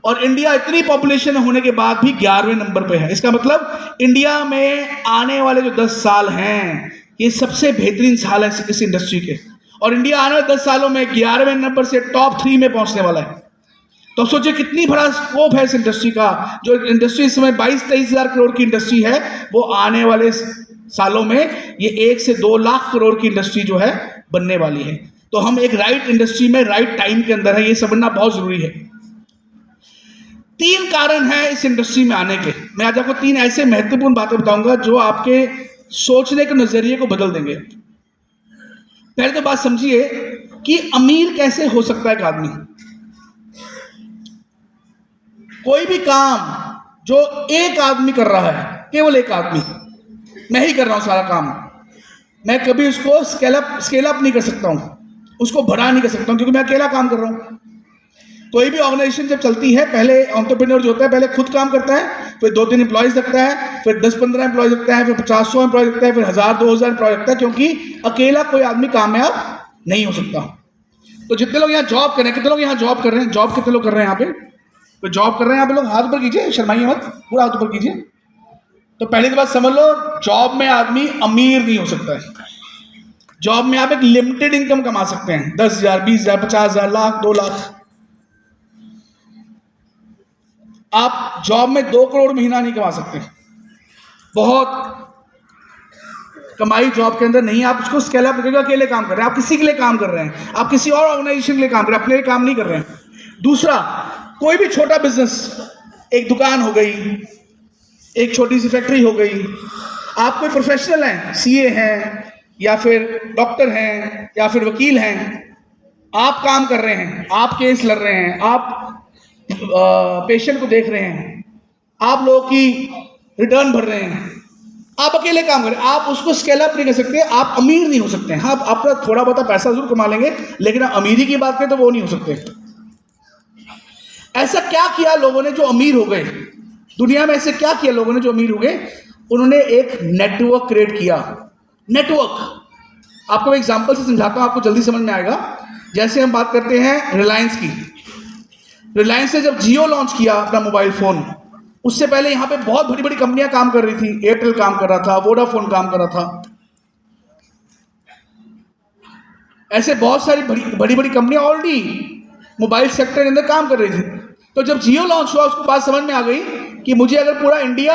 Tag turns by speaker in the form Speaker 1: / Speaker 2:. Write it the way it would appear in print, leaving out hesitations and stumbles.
Speaker 1: और इंडिया इतनी पॉपुलेशन होने के बाद भी 11वें नंबर पे है। इसका मतलब इंडिया में आने वाले जो 10 साल हैं ये सबसे बेहतरीन साल है किसी इंडस्ट्री के, और इंडिया आने वाले 10 सालों में 11वें नंबर से टॉप 3 में पहुंचने वाला है। तो सोचिए कितनी बड़ा स्कोप है इस इंडस्ट्री का। जो इंडस्ट्री इस समय 22-23 हज़ार करोड़ की इंडस्ट्री है, वो आने वाले सालों में ये 1 से 2 लाख करोड़ की इंडस्ट्री जो है बनने वाली है। तो हम एक राइट इंडस्ट्री में राइट टाइम के अंदर है, ये समझना बहुत जरूरी है। 3 कारण हैं इस इंडस्ट्री में आने के। मैं आज आपको 3 ऐसे महत्वपूर्ण बातें बताऊंगा जो आपके सोचने के नजरिए को बदल देंगे। पहले तो बात समझिए कि अमीर कैसे हो सकता है एक आदमी। कोई भी काम जो एक आदमी कर रहा है, केवल एक आदमी, मैं ही कर रहा हूं सारा काम, मैं कभी उसको स्केल अप नहीं कर सकता हूं, उसको बढ़ा नहीं कर सकता हूं, क्योंकि मैं अकेला काम कर रहा हूं। कोई भी ऑर्गेनाइजेशन जब चलती है, पहले एंटरप्रेन्योर जो होता है पहले खुद काम करता है, फिर 2-3 एम्प्लॉयज रखता है, फिर 10-15 एम्प्लॉयज रखता है, फिर 50-100 एम्प्लॉयज रखता है, फिर 1000-2000 एम्प्लॉय रखता है, क्योंकि अकेला कोई आदमी कामयाब नहीं हो सकता। तो जितने लोग यहाँ जॉब कर रहे हैं, कितने लोग यहाँ जॉब कर रहे हैं, जॉब कितने लोग कर रहे हैं यहाँ पे, तो जॉब कर रहे हैं यहाँ पे लोग, हाथ ऊपर कीजिए, शर्माइए मत, पूरा हाथ ऊपर कीजिए। तो पहली बात समझ लो, जॉब में आदमी अमीर नहीं हो सकता है। जॉब में आप एक लिमिटेड इनकम कमा सकते हैं, 10,000, 20,000, 50,000, लाख, 2 लाख। आप जॉब में 2 करोड़ महीना नहीं कमा सकते, बहुत कमाई जॉब के अंदर नहीं। आप उसको स्केल अप करके अकेले काम कर रहे हैं, आप किसी के लिए काम कर रहे हैं, आप किसी और ऑर्गेनाइजेशन के लिए काम कर रहे हैं, अपने लिए काम नहीं कर रहे हैं। दूसरा, कोई भी छोटा बिजनेस, एक दुकान हो गई, एक छोटी सी फैक्ट्री हो गई, आप कोई प्रोफेशनल हैं, सीए हैं या फिर डॉक्टर हैं या फिर वकील हैं, आप काम कर रहे हैं, आप केस लड़ रहे हैं, आप पेशेंट को देख रहे हैं, आप लोगों की रिटर्न भर रहे हैं, आप अकेले काम करें, आप उसको स्केल अप नहीं कर सकते, आप अमीर नहीं हो सकते। हाँ, आप थोड़ा बहुत पैसा जरूर कमा लेंगे, लेकिन अमीरी की बात करें तो वो नहीं हो सकते। ऐसा क्या किया लोगों ने जो अमीर हो गए? दुनिया में ऐसे क्या किया लोगों ने जो अमीर हो गए? उन्होंने एक नेटवर्क क्रिएट किया। नेटवर्क आपको एग्जांपल से समझाता हूं, आपको जल्दी समझ में आएगा। जैसे हम बात करते हैं रिलायंस की। रिलायंस ने जब जियो लॉन्च किया अपना मोबाइल फोन, उससे पहले यहां पे बहुत बड़ी बड़ी कंपनियां काम कर रही थी। एयरटेल काम कर रहा था, वोडाफोन काम कर रहा था, ऐसे बहुत सारी बड़ी बड़ी कंपनियां ऑलरेडी मोबाइल सेक्टर के अंदर काम कर रही थी। तो जब जियो लॉन्च हुआ, उसको बात समझ में आ गई कि मुझे अगर पूरा इंडिया